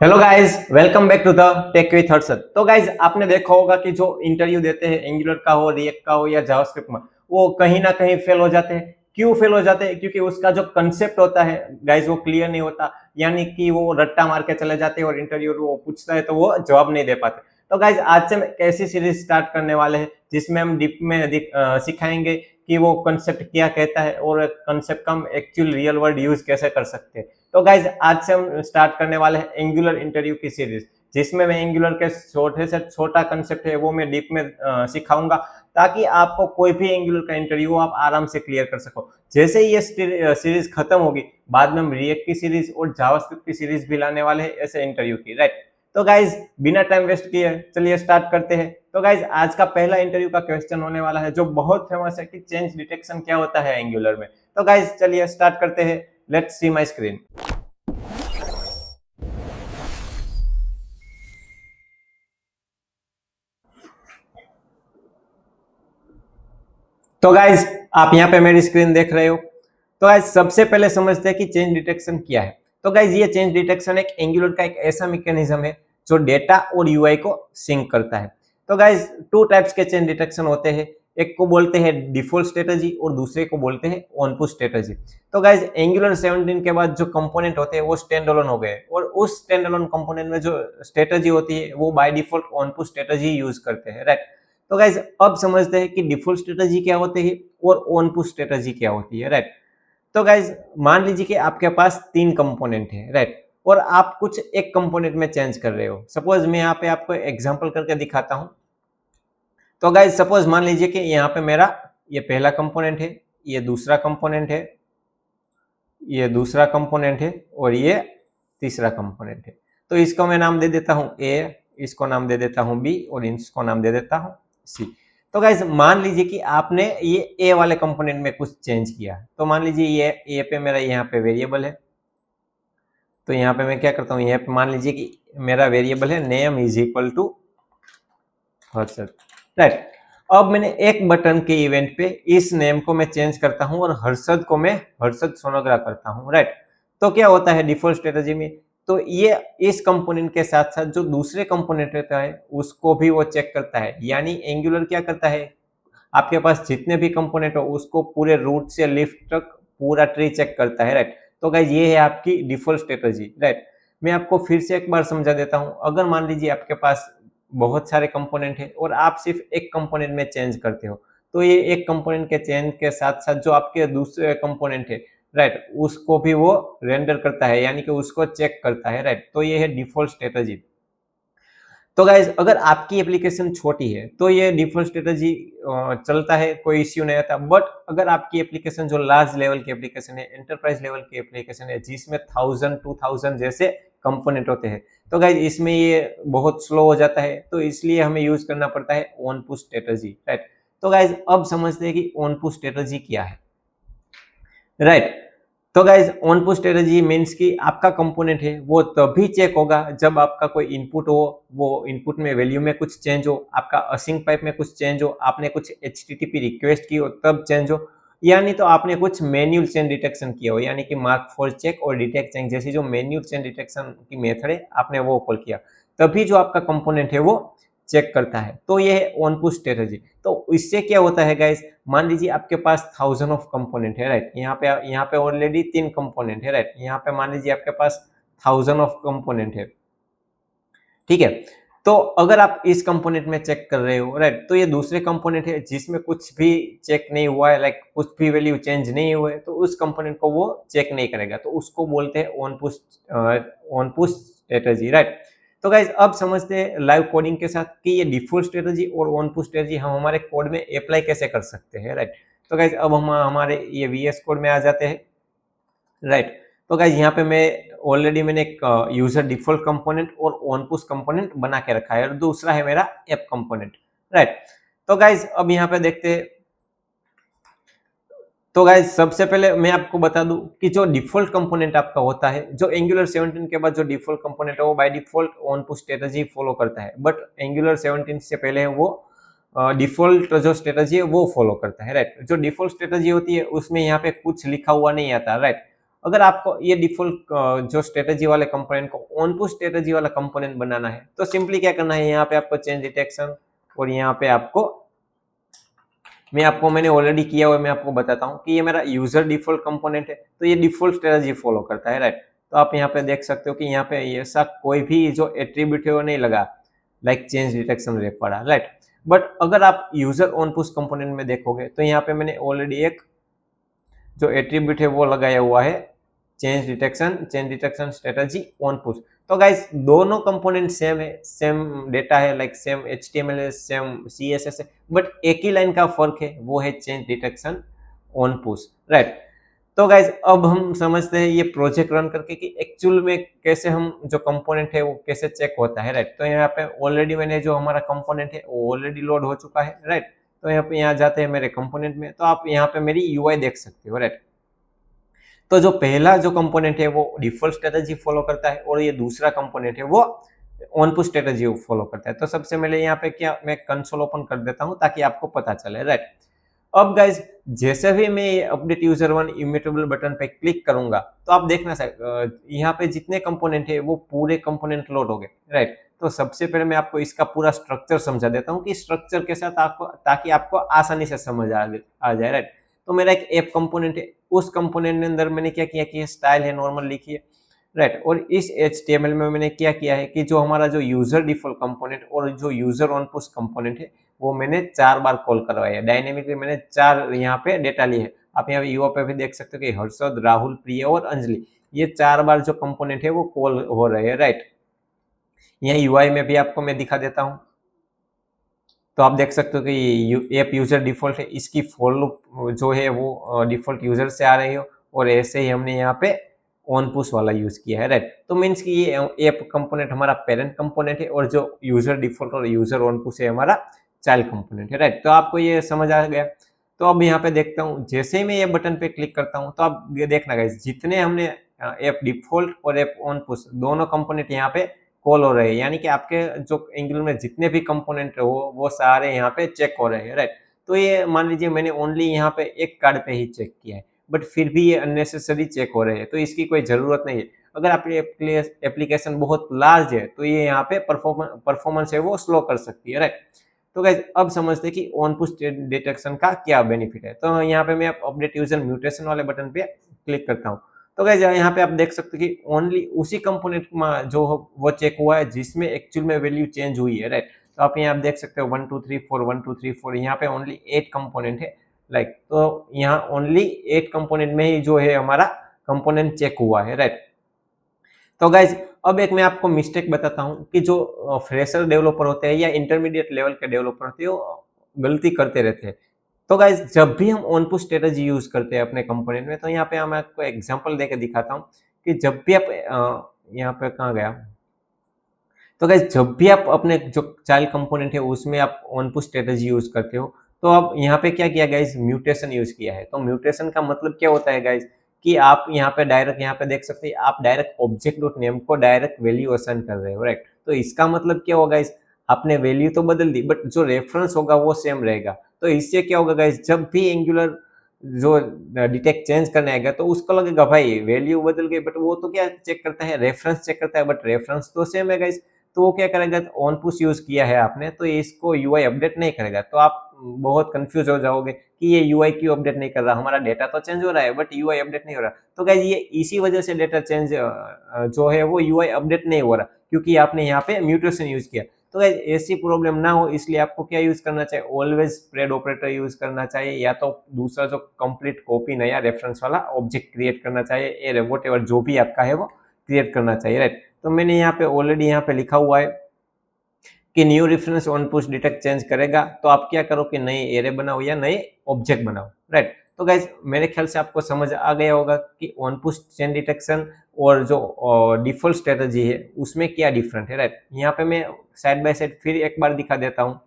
Hello guys, welcome back to the tech with Harshad. तो guys, आपने देखा होगा कि जो इंटरव्यू देते हैं एंगुलर का हो, रिएक्ट का हो या जावास्क्रिप्ट में, वो कहीं ना कहीं फेल हो जाते हैं। क्यों फेल हो जाते हैं? क्योंकि उसका जो कंसेप्ट होता है गाइस वो क्लियर नहीं होता, यानी कि वो रट्टा मार के चले जाते हैं और इंटरव्यू वो पूछता है तो वो जवाब नहीं दे पाते। तो गाइस, आज से हम एक ऐसी सीरीज स्टार्ट करने वाले हैं जिसमें हम डीप में सिखाएंगे कि वो कंसेप्ट क्या कहता है और कंसेप्ट का हम एक्चुअल रियल वर्ल्ड यूज कैसे कर सकते हैं। तो गाइज, आज से हम स्टार्ट करने वाले हैं एंगुलर इंटरव्यू की सीरीज, जिसमें मैं एंगुलर के छोटे से छोटा कंसेप्ट है वो मैं डीप में सिखाऊंगा, ताकि आपको कोई भी एंगुलर का इंटरव्यू आप आराम से क्लियर कर सको। जैसे ही ये सीरीज खत्म होगी, बाद में हम रिएक्ट की सीरीज और जावास्क्रिप्ट की सीरीज भी लाने वाले हैं ऐसे इंटरव्यू की, राइट। तो गाइज, बिना टाइम वेस्ट किए चलिए स्टार्ट करते हैं। तो गाइज, आज का पहला इंटरव्यू का क्वेश्चन होने वाला है जो बहुत फेमस है कि चेंज डिटेक्शन क्या होता है एंगुलर में। तो गाइज, चलिए स्टार्ट करते हैं। Let's see my screen. तो गाइज, आप यहाँ पे मेरी स्क्रीन देख रहे हो। तो गाइज, सबसे पहले समझते हैं कि चेंज डिटेक्शन क्या है। तो गाइज, ये चेंज डिटेक्शन एक एंगुलर का एक ऐसा मैकेनिज्म है जो डेटा और यूआई को सिंक करता है। तो गाइज, टू टाइप्स के चेंज डिटेक्शन होते हैं। एक को बोलते हैं डिफॉल्ट स्ट्रेटजी और दूसरे को बोलते हैं ऑन पुश स्ट्रेटजी। तो गाइज, एंगुलर 17 के बाद जो कंपोनेंट होते हैं वो स्टैंड अलोन हो गए, और उस स्टैंड अलोन कंपोनेंट में जो स्ट्रेटजी होती है वो by default on push strategy use करते हैं, राइट। तो गाइज, अब समझते हैं कि डिफॉल्ट स्ट्रेटजी क्या होती है और ऑन पुश स्ट्रेटजी क्या होती है, राइट। तो गाइज, मान लीजिए कि आपके पास 3 कंपोनेंट है, राइट, और आप कुछ एक कंपोनेंट में चेंज कर रहे हो। सपोज मैं यहाँ पे आपको एग्जांपल करके दिखाता हूँ। तो गाइज, सपोज मान लीजिए कि यहाँ पे मेरा ये पहला कंपोनेंट है, ये दूसरा कंपोनेंट है, ये दूसरा कंपोनेंट है और ये तीसरा कंपोनेंट है। तो इसको मैं नाम दे देता हूँ ए, इसको नाम दे देता हूँ बी और इसको नाम दे देता हूँ सी। तो गाइज, मान लीजिए कि आपने ये ए वाले कंपोनेंट में कुछ चेंज किया। तो मान लीजिए ये ए पे मेरा यहाँ पे वेरिएबल है। तो यहाँ पे मैं क्या करता हूँ, यहाँ पे मान लीजिए कि मेरा वेरिएबल है name is equal to Harshad, right. अब मैंने एक बटन के इवेंट पे इस नेम को मैं चेंज करता हूं और हर्षद को मैं हर्षद सोनोग्रा करता हूं, राइट। तो क्या होता है डिफॉल्ट स्ट्रेटजी में, तो ये इस कंपोनेंट के साथ साथ जो दूसरे कंपोनेंट रहता है उसको भी वो चेक करता है। यानी एंगुलर क्या करता है, आपके पास जितने भी कंपोनेंट हो उसको पूरे रूट से लिफ्ट तक पूरा ट्री चेक करता है, राइट। तो गाइज, ये है आपकी डिफॉल्ट स्ट्रेटजी, राइट। मैं आपको फिर से एक बार समझा देता हूं। अगर मान लीजिए आपके पास बहुत सारे कंपोनेंट है और आप सिर्फ एक कंपोनेंट में चेंज करते हो, तो ये एक कंपोनेंट के चेंज के साथ साथ जो आपके दूसरे कंपोनेंट है, राइट, उसको भी वो रेंडर करता है, यानी कि उसको चेक करता है, राइट। तो ये है डिफॉल्ट स्ट्रेटजी। तो गाइज, अगर आपकी एप्लीकेशन छोटी है तो ये डिफॉल्ट स्ट्रेटजी चलता है, कोई इश्यू नहीं आता। बट अगर आपकी एप्लीकेशन जो लार्ज लेवल की एप्लीकेशन है, एंटरप्राइज लेवल की एप्लीकेशन है, जिसमें 1000 2000 जैसे कंपोनेंट होते हैं, तो गाइज इसमें ये बहुत स्लो हो जाता है। तो इसलिए हमें यूज करना पड़ता है ऑन पुश स्ट्रेटजी, राइट। तो गाइज, अब समझते हैं कि ऑन पुश स्ट्रेटजी क्या है, राइट। तो guys, on push strategy means कि आपका कंपोनेंट है वो तभी चेक होगा जब आपका कोई इनपुट हो, वो इनपुट में वैल्यू में कुछ चेंज हो, आपका असिंक पाइप में कुछ चेंज हो, आपने कुछ एचटीटीपी रिक्वेस्ट की हो तब चेंज हो, यानी तो आपने कुछ मैन्युअल चेंज डिटेक्शन किया हो, यानी कि मार्क फॉर चेक और डिटेक्ट चेंज जैसी जो मैन्युअल चेंज डिटेक्शन की मेथड है आपने वो कॉल किया, तभी जो आपका कंपोनेंट है वो चेक करता है। तो ये है ऑन पुश स्ट्रेटजी। तो इससे क्या होता है गाइस, मान लीजिए आपके पास 1000 ऑफ कंपोनेंट है, राइट। यहाँ पे ऑलरेडी 3 कंपोनेंट है, राइट। यहाँ पे मान लीजिए आपके पास 1000 ऑफ कंपोनेंट है, ठीक है। तो अगर आप इस कंपोनेंट में चेक कर रहे हो, राइट, तो ये दूसरे कंपोनेंट है जिसमें कुछ भी चेक नहीं हुआ है, लाइक कुछ भी वैल्यू चेंज नहीं हुए, तो उस कंपोनेंट को वो चेक नहीं करेगा। तो उसको बोलते हैं ऑन पुश स्ट्रेटजी, राइट। तो गाइज, अब समझते हैं लाइव कोडिंग के साथ कि ये डिफॉल्ट स्ट्रेटजी और ऑन पुश स्ट्रेटजी हम हमारे कोड में अप्लाई कैसे कर सकते हैं, राइट। तो गाइज, अब हम हमारे ये वीएस कोड में आ जाते हैं, राइट। तो गाइज, यहाँ पे मैंने एक यूजर डिफॉल्ट कंपोनेंट और ऑन पुश कंपोनेंट बना के रखा है और दूसरा है मेरा ऐप कंपोनेंट, राइट। तो गाइज, अब यहाँ पे देखते हैं। तो गाइज, सबसे पहले मैं आपको बता दूं कि जो डिफॉल्ट कंपोनेंट आपका होता है, जो एंगुलर 17 के बाद जो डिफॉल्ट कंपोनेंट है वो by default on push strategy follow करता है। बट एंगुलर 17 से पहले वो डिफॉल्ट जो स्ट्रेटजी है वो फॉलो करता है, राइट। जो डिफॉल्ट स्ट्रेटजी होती है उसमें यहाँ पे कुछ लिखा हुआ नहीं आता, राइट। अगर आपको ये डिफॉल्ट जो स्ट्रेटेजी वाले कंपोनेंट को ऑन पुश स्ट्रेटेजी वाला कंपोनेंट बनाना है तो सिंपली क्या करना है, यहाँ पे आपको चेंज डिटेक्शन और यहाँ पे मैंने ऑलरेडी किया हुआ है, मैं आपको बताता हूँ कि ये मेरा यूजर डिफॉल्ट कंपोनेंट है, तो ये डिफॉल्ट स्ट्रेटेजी फॉलो करता है, राइट। तो आप यहाँ पे देख सकते हो कि यहाँ पे ऐसा कोई भी जो एट्रीब्यूट है वो नहीं लगा, लाइक चेंज डिटेक्शन रेफ वाला, राइट। बट अगर आप यूजर ऑन पुश कंपोनेंट में देखोगे तो यहाँ पे मैंने ऑलरेडी एक जो एट्रीब्यूट है वो लगाया हुआ है, change detection strategy on push. तो गाइस दोनों कंपोनेंट सेम है, सेम डेटा है, लाइक सेम HTML है, सेम CSS है, बट एक ही लाइन का फर्क है, वो है change detection on push, right. तो गाइज अब हम समझते हैं ये प्रोजेक्ट रन करके कि एक्चुअल में कैसे हम जो कंपोनेंट है वो कैसे चेक होता है, राइट। तो यहाँ पे ऑलरेडी मैंने जो हमारा कंपोनेंट है वो ऑलरेडी लोड हो चुका है, राइट। तो यहाँ जाते हैं मेरे कंपोनेंट में, तो आप यहाँ पे मेरी UI देख सकते हो, राइट। तो जो पहला जो कंपोनेंट है वो डिफॉल्ट स्ट्रेटेजी फॉलो करता है और ये दूसरा कंपोनेंट है वो ऑन पुश स्ट्रेटेजी फॉलो करता है। तो सबसे पहले यहाँ पे क्या मैं कंसोल ओपन कर देता हूँ ताकि आपको पता चले, राइट। अब गाइज जैसे भी मैं ये update user one immutable button पे क्लिक करूंगा तो आप देखना यहाँ पे जितने कंपोनेंट है वो पूरे कंपोनेंट लोड हो गए, राइट। तो सबसे पहले मैं आपको इसका पूरा स्ट्रक्चर समझा देता हूँ कि स्ट्रक्चर के साथ आपको ताकि आपको आसानी से समझ आ जाए, राइट। तो मेरा एक ऐप कंपोनेंट है, उस कंपोनेंट के अंदर मैंने क्या किया कि स्टाइल है नॉर्मल लिखी है, राइट। और इस HTML में मैंने क्या किया है कि जो हमारा जो यूजर डिफॉल्ट कंपोनेंट और जो यूजर ऑन पुश कंपोनेंट है वो मैंने 4 बार कॉल करवाया है। डायनेमिकली मैंने 4 यहाँ पे डेटा लिए है। आप यहाँ यूआई पे भी देख सकते हो कि हर्षद, राहुल, प्रिया और अंजलि, ये 4 बार जो कंपोनेंट है वो कॉल हो रहे हैं, राइट। यहाँ यूआई में भी आपको मैं दिखा देता हूँ, तो आप देख सकते हो कि ऐप यूजर डिफॉल्ट है, इसकी फॉर लूप जो है वो डिफॉल्ट यूजर से आ रही हो और ऐसे ही हमने यहाँ पे ऑन पुश वाला यूज किया है, राइट। तो मीन्स कि ये ऐप कंपोनेंट हमारा पेरेंट कंपोनेंट है और जो यूजर डिफॉल्ट और यूजर ऑन पुश है हमारा चाइल्ड कंपोनेंट है, राइट। तो आपको ये समझ आ गया। तो अब यहाँ पे देखता हूँ, जैसे ही मैं ये बटन पे क्लिक करता हूँ तो आप ये देखना गाइस, जितने हमने ऐप डिफॉल्ट और ऐप ऑन पुश दोनों कंपोनेंट यहाँ पे कॉल हो रहे हैं, यानी कि आपके जो एंगुलर में जितने भी कंपोनेंट हो वो सारे यहाँ पे चेक हो रहे हैं, राइट। तो ये मान लीजिए मैंने ओनली यहाँ पे एक कार्ड पे ही चेक किया है, बट फिर भी ये अननेसेसरी चेक हो रहे हैं, तो इसकी कोई जरूरत नहीं है। अगर आपकी एप्लीकेशन बहुत लार्ज है तो ये यहाँ पे परफॉर्मेंस है वो स्लो कर सकती है, राइट। तो गाइस अब समझते हैं कि ऑन पुश डिटेक्शन का क्या बेनिफिट है। तो यहाँ पे मैं अपडेट यूजर म्यूटेशन वाले बटन पे क्लिक करता हूँ, तो गाइस यहाँ पे आप देख सकते हो कि ओनली उसी कंपोनेंट में जो वो चेक हुआ है जिसमें एक्चुअल में वैल्यू चेंज हुई है, राइट। तो आप यहाँ आप देख सकते हो 1 2 3 4 1 2 3 4, यहाँ पे ओनली 8 कंपोनेंट है, लाइक। तो यहाँ ओनली 8 कंपोनेंट में ही जो है हमारा कंपोनेंट चेक हुआ है, राइट। तो गाइज अब एक मैं आपको मिस्टेक बताता हूँ कि जो फ्रेशर डेवलपर होते हैं या इंटरमीडिएट लेवल के डेवलपर होते हैं वो गलती करते रहते हैं। तो गाइज जब भी हम ऑन पुश स्ट्रेटेजी यूज करते हैं अपने कंपोनेंट में, तो यहाँ पे मैं आपको एग्जांपल देके दिखाता हूँ कि जब भी आप यहाँ पे कहाँ गया, तो गाइज जब भी आप अपने जो चाइल्ड कंपोनेंट है उसमें आप ऑन पुश स्ट्रेटेजी यूज करते हो तो आप यहाँ पे क्या किया गाइज, म्यूटेशन यूज किया है। तो म्यूटेशन का मतलब क्या होता है गाइज कि आप यहाँ पे डायरेक्ट यहाँ पे देख सकते हैं आप डायरेक्ट ऑब्जेक्ट डॉट नेम को डायरेक्ट वैल्यू असाइन कर रहे हो, राइट। तो इसका मतलब क्या होगा गाइज, आपने वैल्यू तो बदल दी बट जो रेफरेंस होगा वो सेम रहेगा। तो इससे क्या होगा गाइज, जब भी एंगुलर जो डिटेक्ट चेंज करने आएगा तो उसको लगेगा भाई वैल्यू बदल गई, बट वो तो क्या चेक करता है, रेफरेंस चेक करता है, बट रेफरेंस तो सेम है गाइज। तो वो क्या करेगा, ऑन पुश यूज किया है आपने तो इसको यूआई अपडेट नहीं करेगा। तो आप बहुत कंफ्यूज हो जाओगे कि ये यूआई क्यों अपडेट नहीं कर रहा, हमारा डेटा तो चेंज हो रहा है बट यूआई अपडेट नहीं हो रहा। तो गाइज ये इसी वजह से डेटा चेंज जो है वो यूआई अपडेट नहीं हो रहा, क्योंकि आपने यहाँ पे म्यूटेशन यूज किया। तो गाइज ऐसी प्रॉब्लम ना हो इसलिए आपको क्या यूज करना चाहिए, ऑलवेज स्प्रेड ऑपरेटर यूज करना चाहिए, या तो दूसरा जो कंप्लीट कॉपी नया रेफरेंस वाला ऑब्जेक्ट क्रिएट करना चाहिए, व्हाटएवर जो भी आपका है वो क्रिएट करना चाहिए, राइट। तो मैंने यहाँ पे ऑलरेडी यहाँ पे लिखा हुआ है कि new reference on push detect change करेगा, तो आप क्या करो कि नए एरे बनाओ या नए ऑब्जेक्ट बनाओ, राइट। तो गाइज मेरे ख्याल से आपको समझ आ गया होगा कि ऑन पुश चेंज डिटेक्शन और जो डिफॉल्ट स्ट्रेटेजी है उसमें क्या डिफरेंट है, राइट। यहाँ पे मैं साइड बाय साइड फिर एक बार दिखा देता हूँ।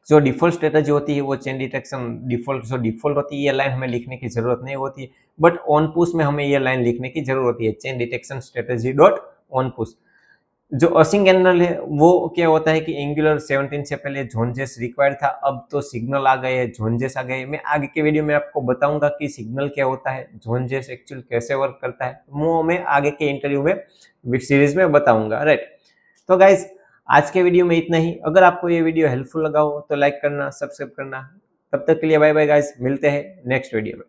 जो डिफॉल्ट स्ट्रेटेजी होती है वो चेन डिटेक्शन डिफॉल्ट जो डिफॉल्ट होती है ये लाइन हमें लिखने की जरूरत नहीं होती है, बट ऑन पुश में हमें ये लाइन लिखने की जरूरत होती है, chain detection strategy dot on push. जो असिंक एंगल है वो क्या होता है कि एंगुलर 17 से पहले जोनजेस रिक्वायर्ड था, अब तो सिग्नल आ गए, जोनजेस आ गए। मैं आगे के वीडियो में आपको बताऊंगा कि सिग्नल क्या होता है, जोनजेस एक्चुअल कैसे वर्क करता है, वो मैं आगे के इंटरव्यू में सीरीज में बताऊंगा, राइट। तो गाइज आज के वीडियो में इतना ही। अगर आपको ये वीडियो हेल्पफुल लगा हो तो लाइक करना, सब्सक्राइब करना। तब तक के लिए बाय बाय गाइज, मिलते हैं नेक्स्ट वीडियो में।